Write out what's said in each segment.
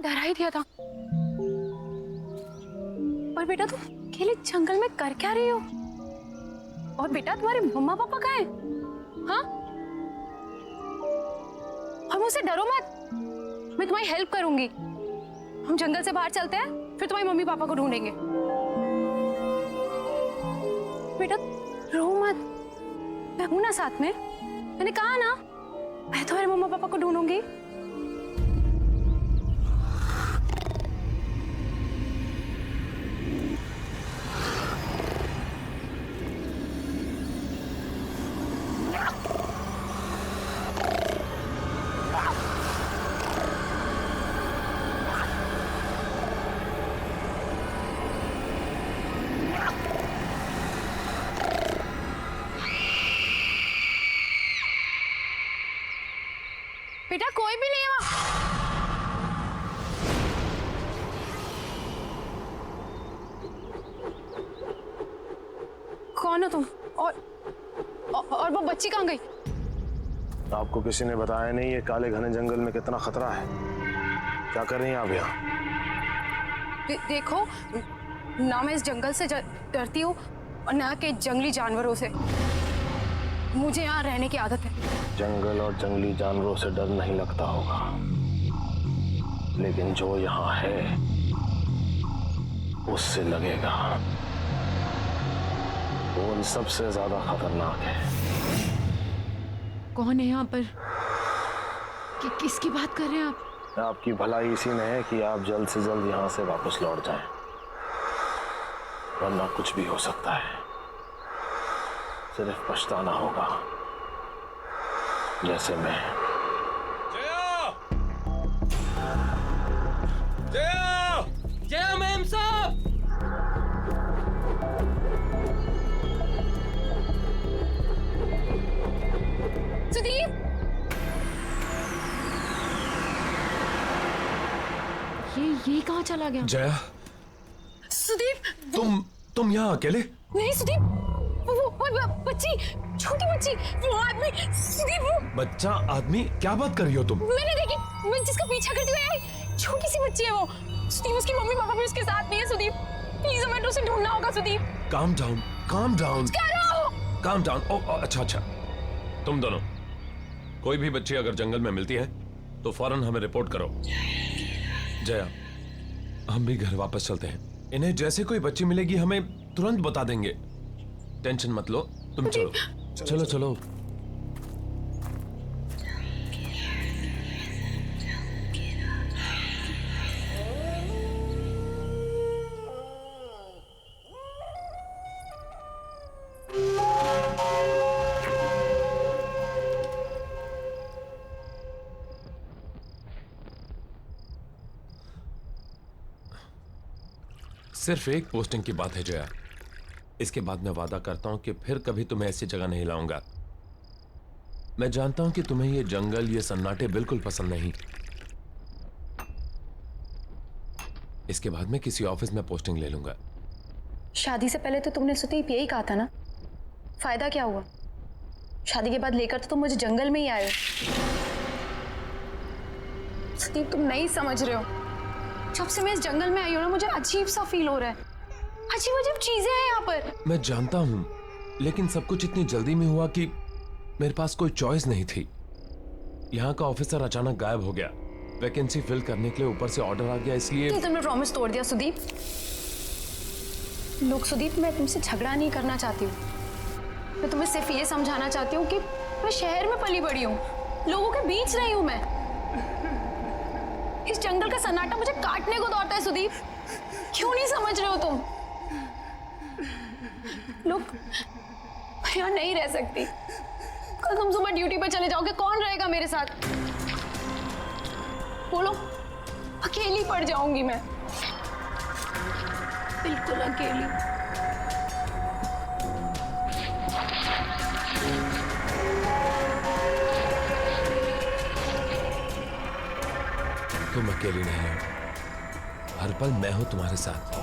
डरा ही दिया था। पर बेटा तुम अकेले जंगल में कर क्या रही हो? और बेटा तुम्हारे मम्मा पापा कहाँ हैं? हाँ? और मुझसे डरो मत, मैं तुम्हारी हेल्प करूंगी। हम जंगल से बाहर चलते हैं, फिर तुम्हारी मम्मी पापा को ढूंढेंगे। बेटा रो मत, मैं हूं ना साथ में। मैंने कहा ना, मैं तुम्हारे मम्मा पापा को ढूंढूंगी। बेटा कोई भी नहीं है वहां। कौन हो तुम? और वो बच्ची कहाँ गई? आपको किसी ने बताया नहीं ये काले घने जंगल में कितना खतरा है? क्या कर रही हैं आप यहाँ? देखो ना, मैं इस जंगल से डरती हूँ और ना के जंगली जानवरों से। मुझे यहाँ रहने की आदत है। जंगल और जंगली जानवरों से डर नहीं लगता होगा, लेकिन जो यहाँ है उससे लगेगा। वो उन सबसे ज्यादा खतरनाक है। कौन है यहाँ पर? किसकी बात कर रहे हैं आप? आपकी भलाई इसी में है कि आप जल्द से जल्द यहाँ से वापस लौट जाएं, वरना कुछ भी हो सकता है। सिर्फ पछताना होगा, जैसे मैं। जया! जया! जया मैम साहब! सुदीप! ये कहाँ चला गया? जया, सुदीप! तुम यहाँ अकेले? नहीं सुदीप, वो बच्ची, छोटी बच्ची, वो आदमी, सुदीप वो। बच्चा आदमी? क्या बात कर रही हो तुम? मैंने देखी, मैं जिसका पीछा करती हुई आई, छोटी सी बच्ची है वो। सुदीप उसकी मम्मी पापा भी उसके साथ नहीं है। सुदीप प्लीज हमें उसे ढूंढना होगा। Sudeep calm down, calm down, calm down. ओ अच्छा अच्छा, तुम दोनों कोई भी बच्ची अगर जंगल में मिलती है तो फौरन हमें रिपोर्ट करो। जया, हम भी घर वापस चलते हैं। इन्हें जैसे कोई बच्ची मिलेगी हमें तुरंत बता देंगे। टेंशन मत लो, तुम चलो चलो चलो। सिर्फ एक पोस्टिंग की बात है जया, इसके बाद मैं वादा करता हूं कि फिर कभी तुम्हें ऐसी जगह नहीं लाऊंगा। मैं जानता हूं कि तुम्हें ये जंगल, ये सन्नाटे बिल्कुल पसंद नहीं। इसके बाद मैं किसी ऑफिस में पोस्टिंग ले लूंगा। शादी से पहले तो तुमने सुदीप यही कहा था ना, फायदा क्या हुआ? शादी के बाद लेकर तो तुम मुझे जंगल में ही आए हो। सुदीप तुम नहीं समझ रहे हो, जब से मैं इस जंगल में आई हूं ना, मुझे अजीब सा फील हो रहा है। अजीब अजीब चीजें हैं यहाँ पर। मैं जानता हूं, लेकिन सब कुछ इतनी जल्दी में हुआ कि मेरे पास कोई चॉइस नहीं थी। यहाँ का ऑफिसर अचानक गायब हो गया, वैकेंसी फिल करने के लिए ऊपर से ऑर्डर आ गया, इसलिए। तुमने प्रॉमिस तोड़ दिया सुदीप। लोग सुदीप, मैं तुमसे झगड़ा नहीं करना चाहती हूँ, मैं तुम्हें सिर्फ ये समझाना चाहती हूँ कि मैं शहर में पली बड़ी हूँ, लोगों के बीच रही हूँ मैं। इस जंगल का सन्नाटा मुझे काटने को दौड़ता है सुदीप, क्यों नहीं समझ रहे हो तुम? लोग, मैं यहाँ नहीं रह सकती। कल तुम सुबह ड्यूटी पर चले जाओगे, कौन रहेगा मेरे साथ? बोलो, अकेली पड़ जाऊंगी मैं, बिल्कुल अकेली। तुम अकेली नहीं हो, हर पल मैं हूं तुम्हारे साथ।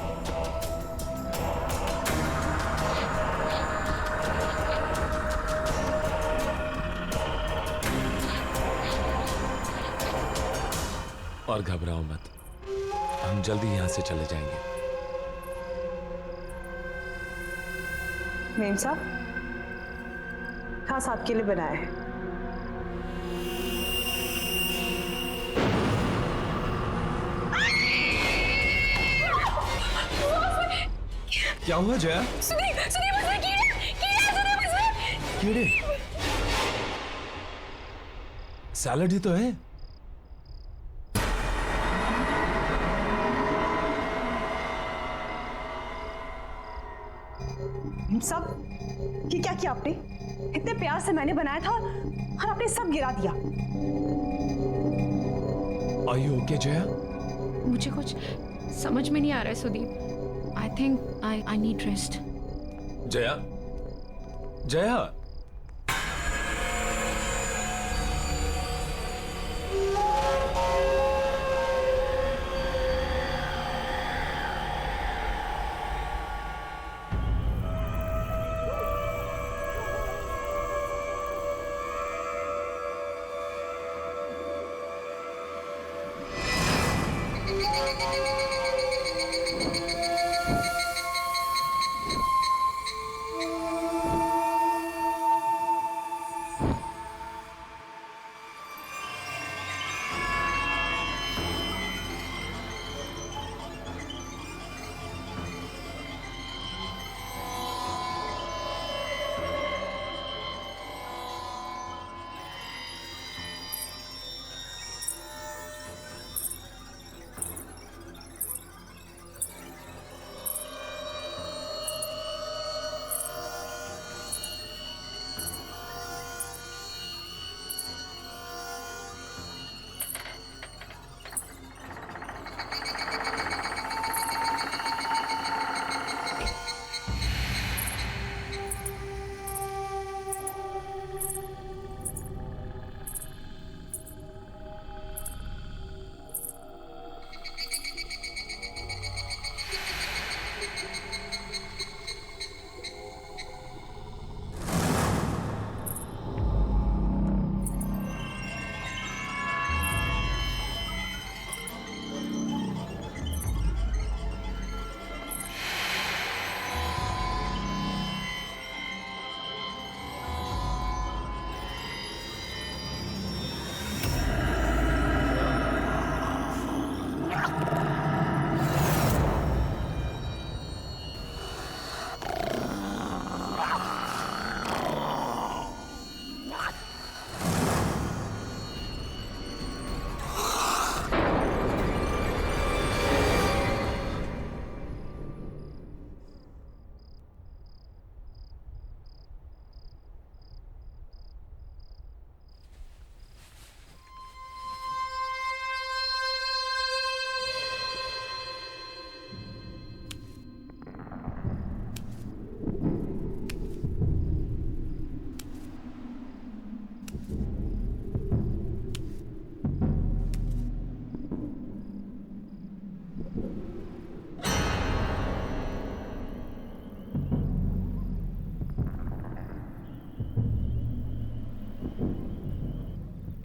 और घबराओ मत, हम जल्दी यहां से चले जाएंगे। मेम साहब, खास आपके लिए बनाया है। क्या हुआ जया? सुदीप, सुदीप उसमें कीड़े, कीड़े सुदीप उसमें। कीड़े? सैलड ही तो है। मेम साहब, ये क्या किया आपने? इतने प्यार से मैंने बनाया था और आपने सब गिरा दिया। Are you okay, Jaya? मुझे कुछ समझ में नहीं आ रहा है Sudeep. I think I need rest. Jaya, Jaya,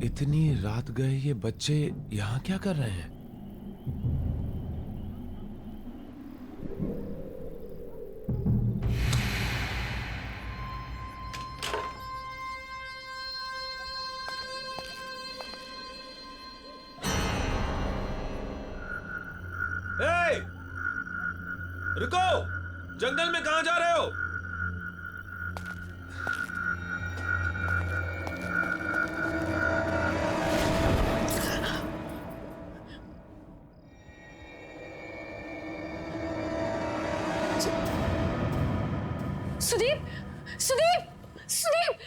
इतनी रात गए ये बच्चे यहां क्या कर रहे हैं? ए! रुको! जंगल में कहां जा रहे हो? सुदीप, सुदीप, सुदीप।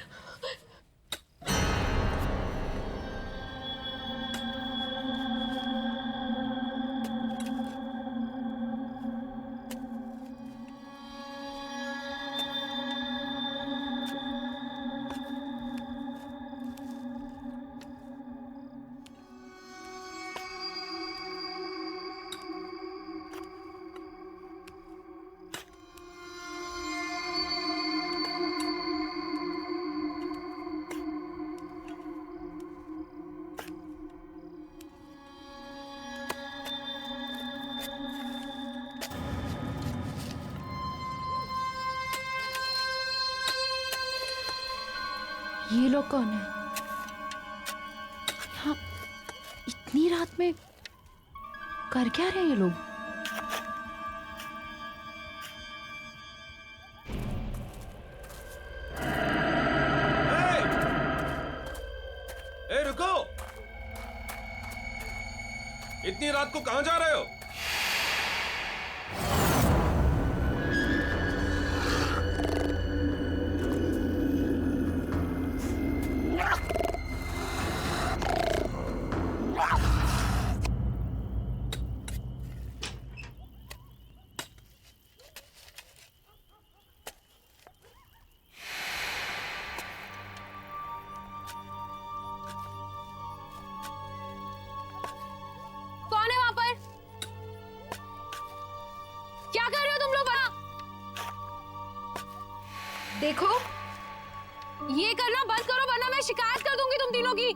ये लोग कौन है? यहाँ इतनी रात में कर क्या रहे हैं ये लोग? ए रुको, इतनी रात को कहां जा रहे हो? कौन है वहां पर? क्या कर रहे हो तुम लोग वहां? देखो, ये करना बंद करो वरना मैं शिकायत कर दूंगी तुम तीनों की।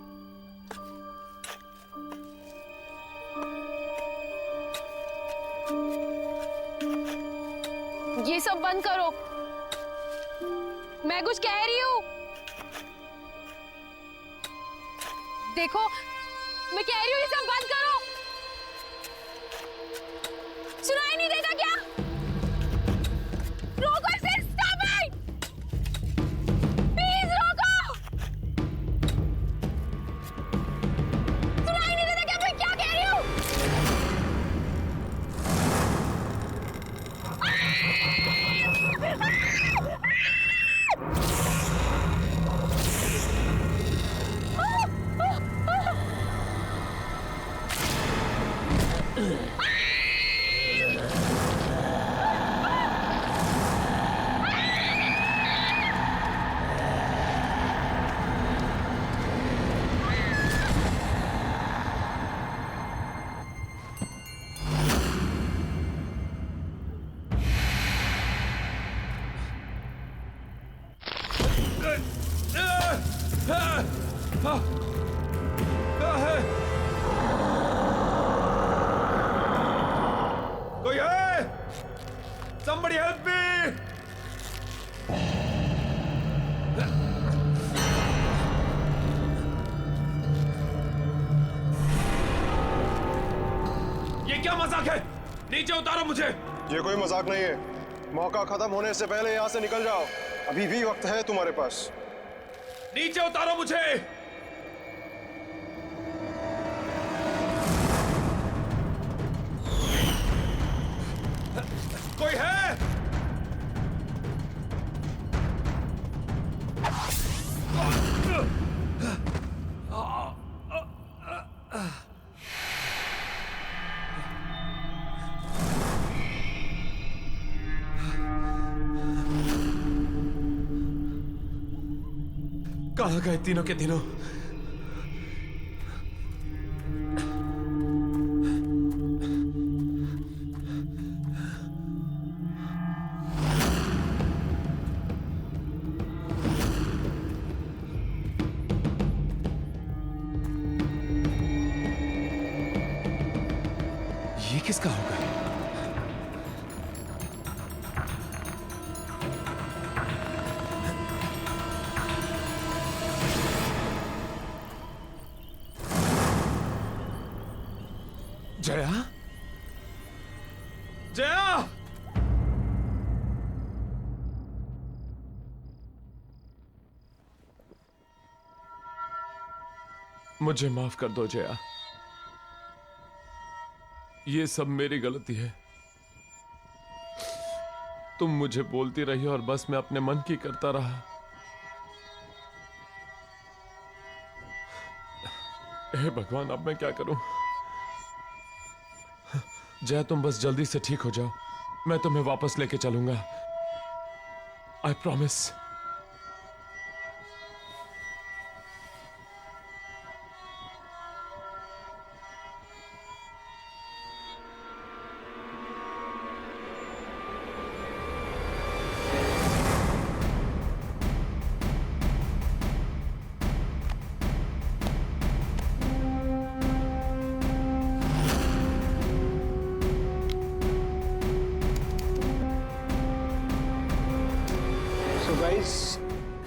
ये सब बंद करो, मैं कुछ कह रही हूं। देखो, मैं कह रही हूं ये सब बंद करो। सुनाई नहीं देता क्या? रोको इसे, स्टॉप इट! प्लीज रोको! सुनाई नहीं देता क्या मैं क्या कह रही हूं? कोई है? Somebody help me! ये क्या मजाक है? नीचे उतारो मुझे। ये कोई मजाक नहीं है। मौका खत्म होने से पहले यहाँ से निकल जाओ। अभी भी वक्त है तुम्हारे पास। नीचे उतारो मुझे। कोई है? कहां गए तीनों के तीनों? ये किसका होगा? जया? जया! मुझे माफ कर दो जया। ये सब मेरी गलती है। तुम मुझे बोलती रही और बस मैं अपने मन की करता रहा। हे भगवान, अब मैं क्या करूं? जया, तुम बस जल्दी से ठीक हो जाओ। मैं तुम्हें वापस लेके चलूंगा। I promise.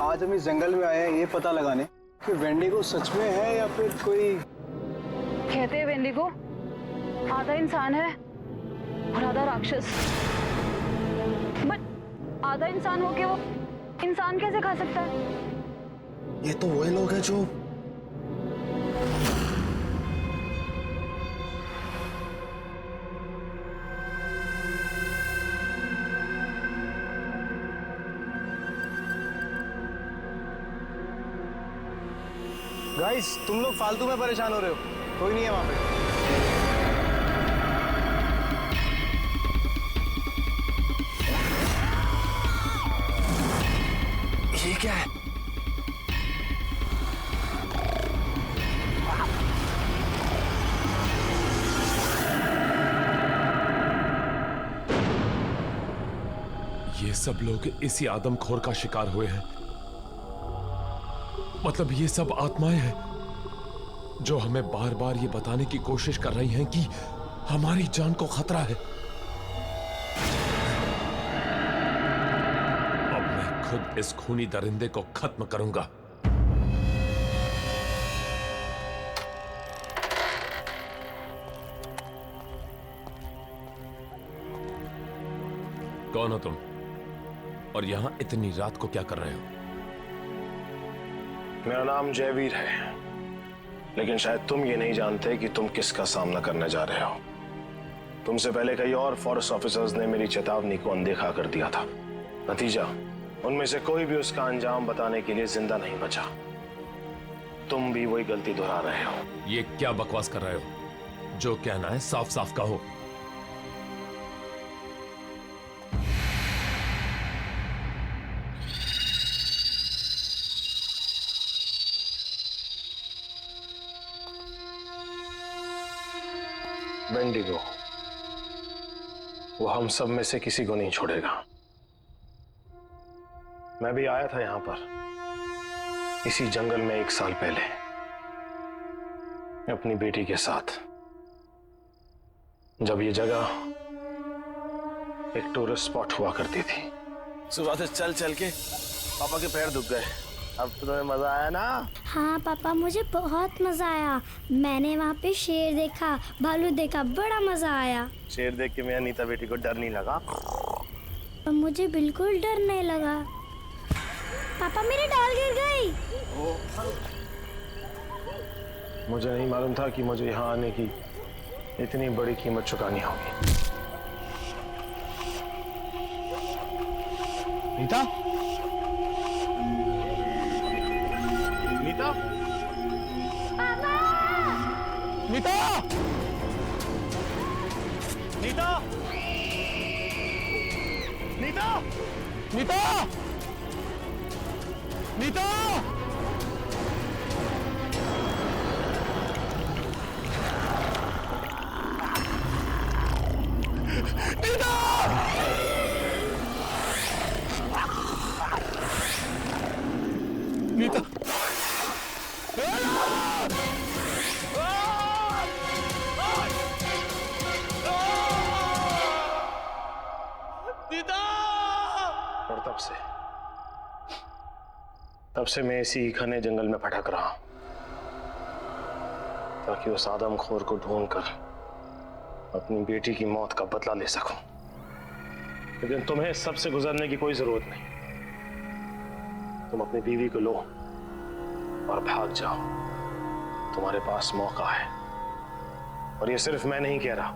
आज हम इस जंगल में आए हैं ये पता लगाने कि वेंडिगो सच में है या फिर कोई। कहते हैं वेंडिगो आधा इंसान है और आधा राक्षस। बट आधा इंसान होके वो इंसान कैसे खा सकता है? ये तो वही लोग हैं जो गाइस तुम लोग फालतू में परेशान हो रहे हो, कोई नहीं है वहां पे। ये क्या है? ये सब लोग इसी आदमखोर का शिकार हुए हैं। मतलब ये सब आत्माएं हैं जो हमें बार बार ये बताने की कोशिश कर रही हैं कि हमारी जान को खतरा है। अब मैं खुद इस खूनी दरिंदे को खत्म करूंगा। कौन हो तुम और यहां इतनी रात को क्या कर रहे हो? मेरा नाम जयवीर है, लेकिन शायद तुम ये नहीं जानते कि तुम किसका सामना करने जा रहे हो। तुमसे पहले कई और फॉरेस्ट ऑफिसर्स ने मेरी चेतावनी को अनदेखा कर दिया था। नतीजा, उनमें से कोई भी उसका अंजाम बताने के लिए जिंदा नहीं बचा। तुम भी वही गलती दोहरा रहे हो। ये क्या बकवास कर रहे हो? जो कहना है साफ साफ कहो। वेंडिगो, वो हम सब में से किसी को नहीं छोड़ेगा। मैं भी आया था यहां पर इसी जंगल में 1 साल पहले अपनी बेटी के साथ, जब ये जगह एक टूरिस्ट स्पॉट हुआ करती थी। सुबह से चल चल के पापा के पैर दुख गए। अब तो तुम्हें मजा आया ना? हाँ पापा, मुझे बहुत मजा आया। मैंने वहाँ पे शेर देखा, भालू देखा, बड़ा मजा आया। शेर देख के मेरा नीता बेटी को डर नहीं लगा? मुझे बिल्कुल डर नहीं लगा। पापा मेरी डाल गिर गई। मुझे नहीं मालूम था कि मुझे यहाँ आने की इतनी बड़ी कीमत चुकानी होगी। नीता, नीता, नीता, नीता, नीता, नीता, नीता, नीता, और तब से मैं इसी घने जंगल में भटक रहा हूं, ताकि उस आदमखोर को ढूंढकर अपनी बेटी की मौत का बदला ले सकूं। लेकिन तुम्हें इस सब से गुजरने की कोई जरूरत नहीं। तुम अपनी बीवी को लो और भाग जाओ। तुम्हारे पास मौका है। और ये सिर्फ मैं नहीं कह रहा,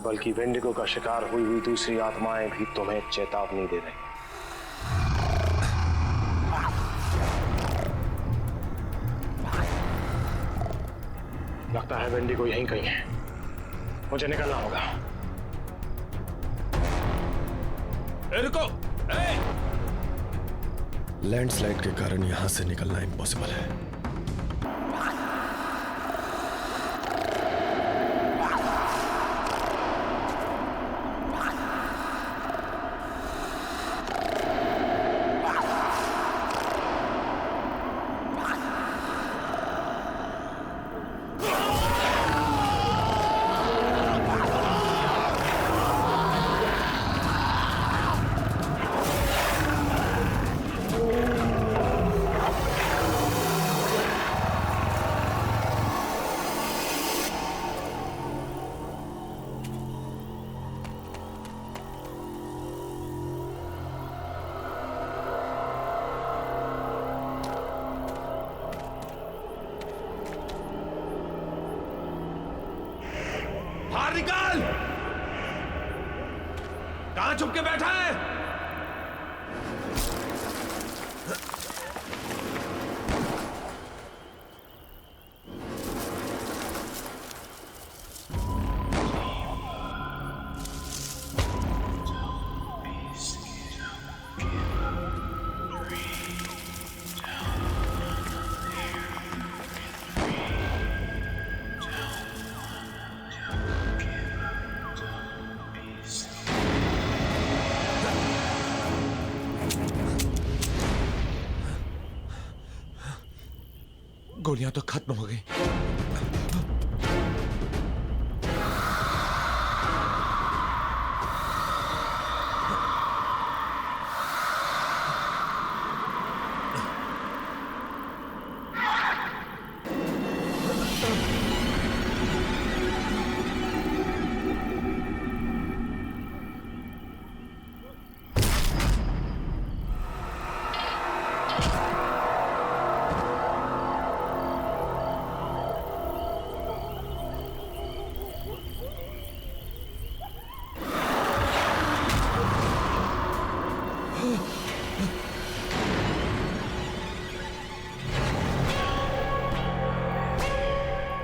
बल्कि वेंडिगो का शिकार हुई हुई दूसरी आत्माएं भी तुम्हें चेतावनी दे रही। लगता है वेंडिगो यहीं कहीं है। मुझे निकलना होगा। रुको! लैंडस्लाइड के कारण यहां से निकलना इम्पॉसिबल है। कहां छुप के बैठा है? गोलियां तो खत्म हो गई।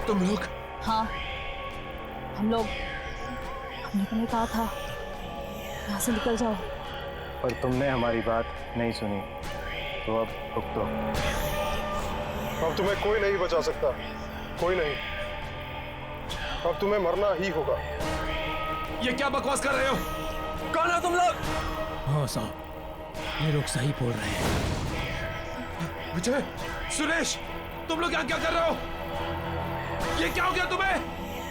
तुम लोग? हाँ, हमने तुम्हें कहा था यहाँ से निकल जाओ, पर तुमने हमारी बात नहीं सुनी, तो अब भुगतो। अब तुम्हें कोई नहीं बचा सकता, कोई नहीं। अब तुम्हें मरना ही होगा। ये क्या बकवास कर रहे हो? कौन हो तुम लोग? हाँ साहब, ये लोग सही बोल रहे हैं। विजय, सुरेश, तुम लोग यहाँ क्या कर रहे हो? ये क्या हो गया तुम्हें?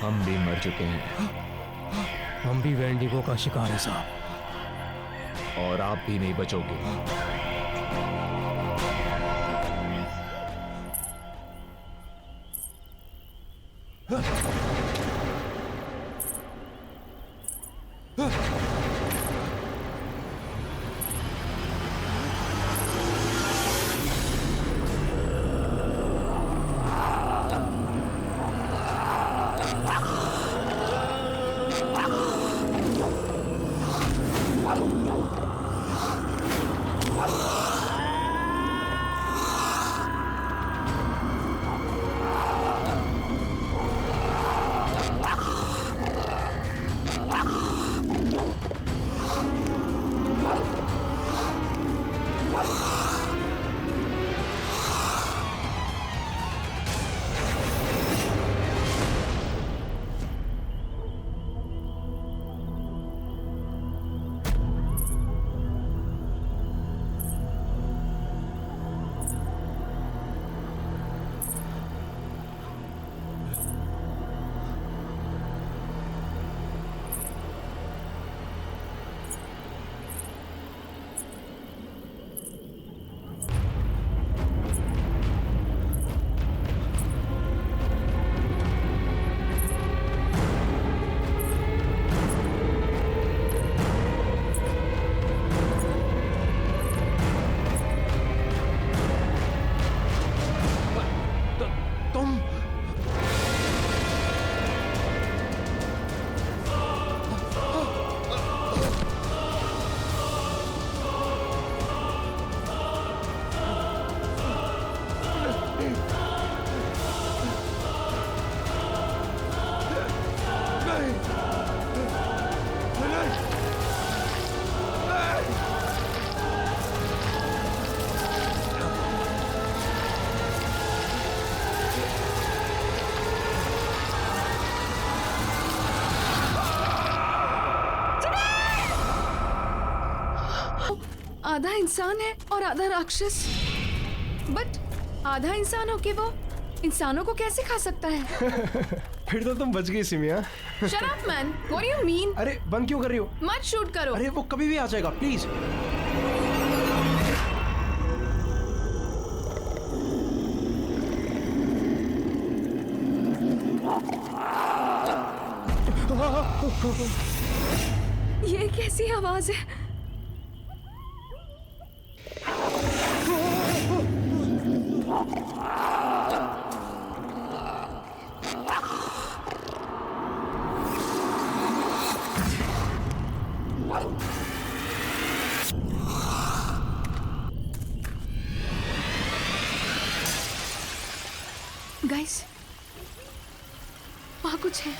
हम भी मर चुके हैं। हम भी वेंडिगो का शिकार है साहब, और आप भी नहीं बचोगे। आधा इंसान है और आधा राक्षस, बट आधा इंसान होके वो इंसानों को कैसे खा सकता है? फिर तो तुम बच गई सिमिया। Shut up, man. What do you mean? अरे बंद क्यों कर रही हो? मत शूट करो। अरे वो कभी भी आ जाएगा, प्लीज। ये कैसी आवाज है? गाइस, वहां कुछ है।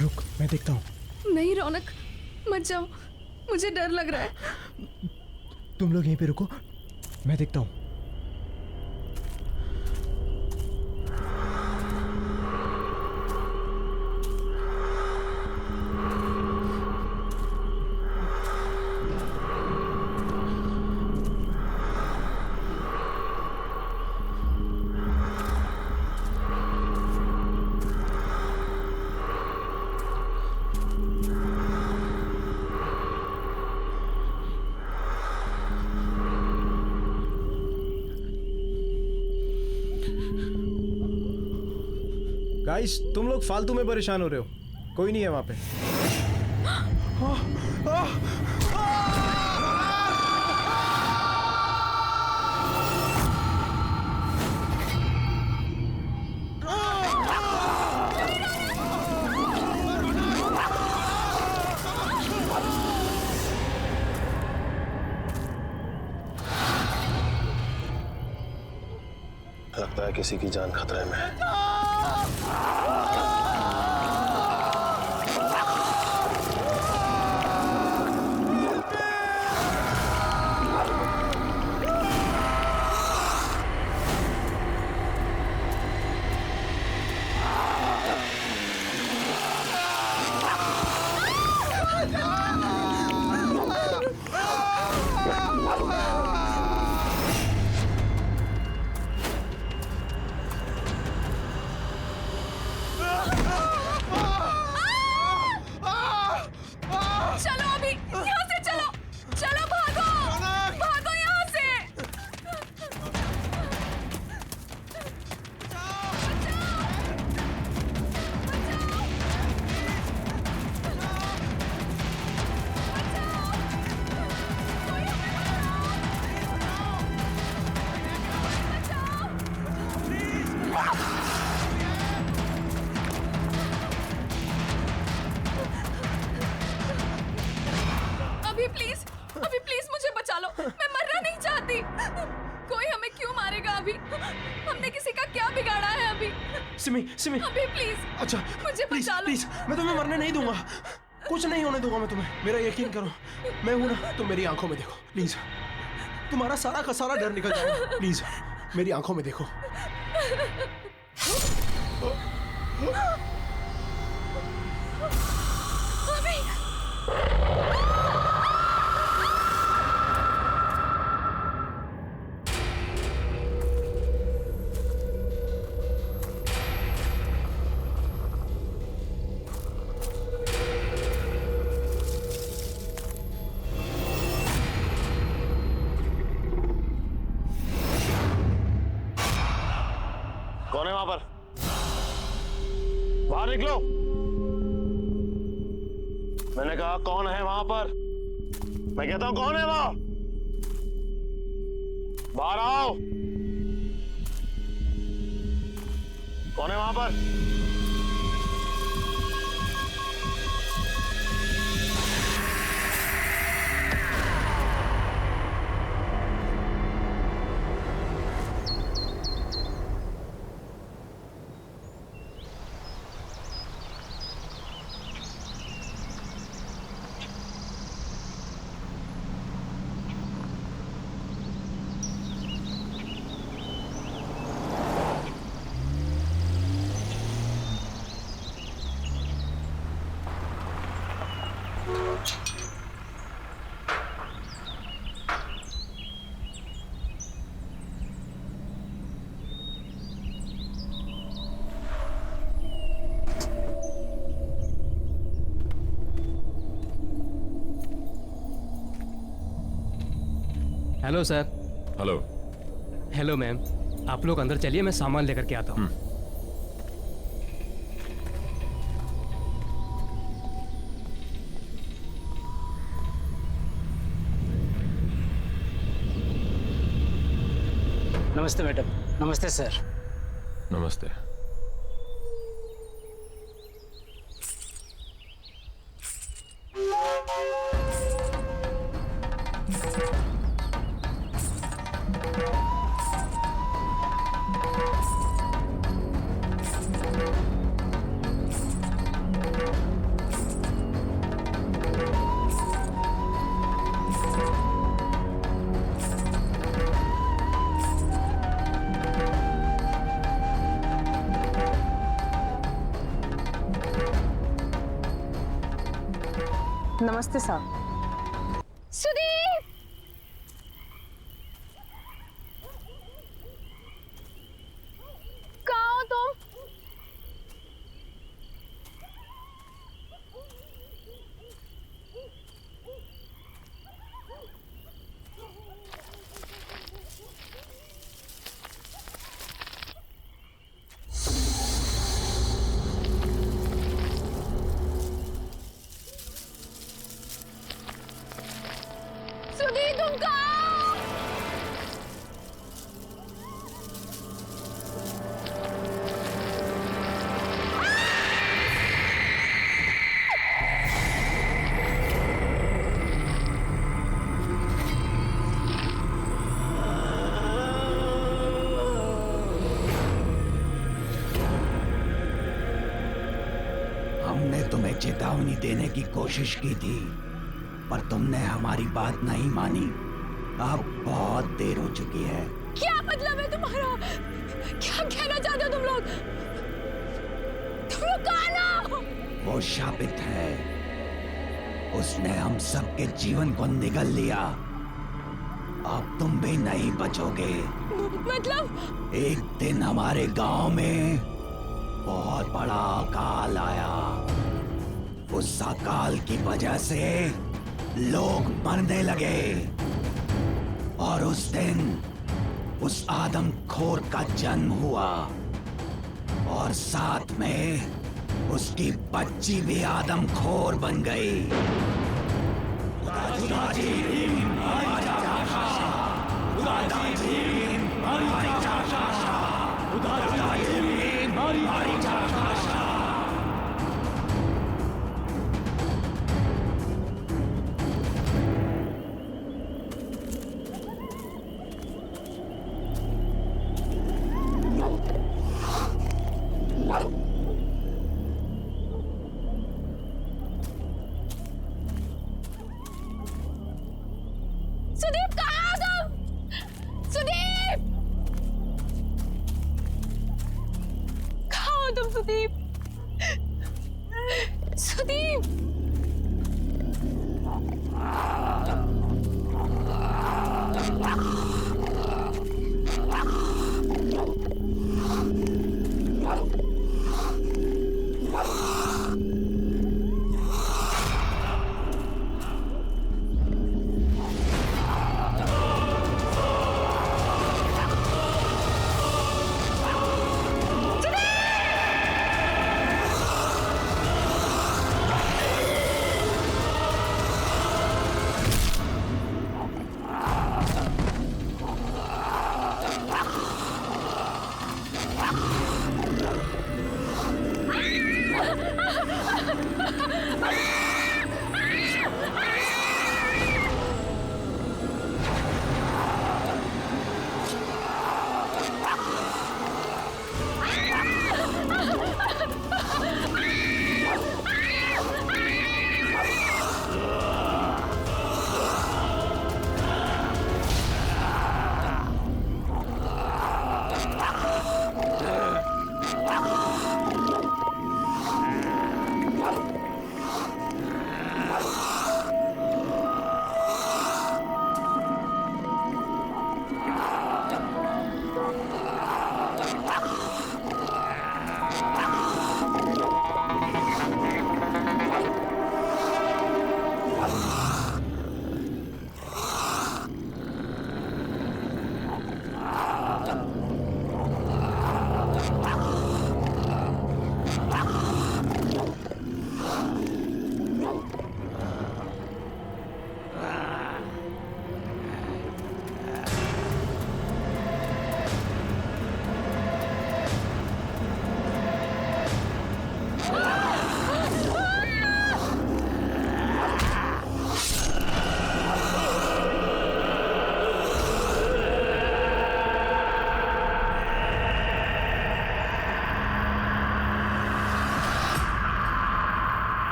रुक, मैं देखता हूँ। नहीं रौनक, मत जाओ, मुझे डर लग रहा है। तुम लोग यहीं पे रुको, मैं देखता हूँ। गाइस, तुम लोग फालतू में परेशान हो रहे हो, कोई नहीं है वहां पे। लगता है किसी की जान खतरे में है। चलो अभी यहाँ से चलो, चलो भागो, भागो यहाँ से। अभी प्लीज मुझे बचा लो, मैं मरना नहीं चाहती। कोई हमें क्यों मारेगा अभी? हमने किसी का क्या बिगाड़ा है अभी? सिमी, सिमी, अभी प्लीज, अच्छा मुझे प्लीज, बचा लो। प्लीज, मैं तुम्हें मरने नहीं दूंगा, कुछ नहीं होने दूंगा मैं तुम्हें, मेरा यकीन करो। मैं हूं ना, तुम मेरी आंखों में देखो प्लीज, तुम्हारा सारा का सारा डर निकल जाएगा। प्लीज मेरी आंखों में देखो। कौन है वहां पर? बाहर निकलो। मैंने कहा कौन है वहां पर? मैं कहता हूं कौन है वहां? बाहर आओ। कौन है वहां पर? Hello sir. Hello. Hello ma'am, आप लोग अंदर चलिए, मैं सामान लेकर के आता हूँ। नमस्ते मैडम। नमस्ते सर। नमस्ते। नमस्ते साहब। सुदीप! कहाँ हो तुम? सुदीप तुम कहाँ हो? हमने तुम्हें चेतावनी देने की कोशिश की थी, पर तुमने हमारी बात नहीं मानी। अब बहुत देर हो चुकी है। क्या मतलब है तुम्हारा? क्या कहना चाहते हो तुम लोग? तुम लोग कहाँ ना? वो शापित है, उसने हम सबके जीवन को निगल लिया। अब तुम भी नहीं बचोगे। मतलब? एक दिन हमारे गांव में बहुत बड़ा अकाल आया। उस अकाल की वजह से लोग मरने लगे, और उस दिन उस आदमखोर का जन्म हुआ, और साथ में उसकी बच्ची भी आदमखोर बन गई। सुदीप कहाँ हो तुम? सुदीप! कहाँ हो तुम सुदीप?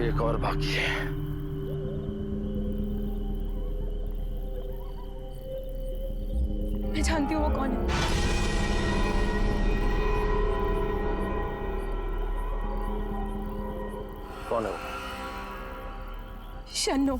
एक और बाकी है। मैं जानती हूँ वो कौन है। कौन है वो? शन्नू।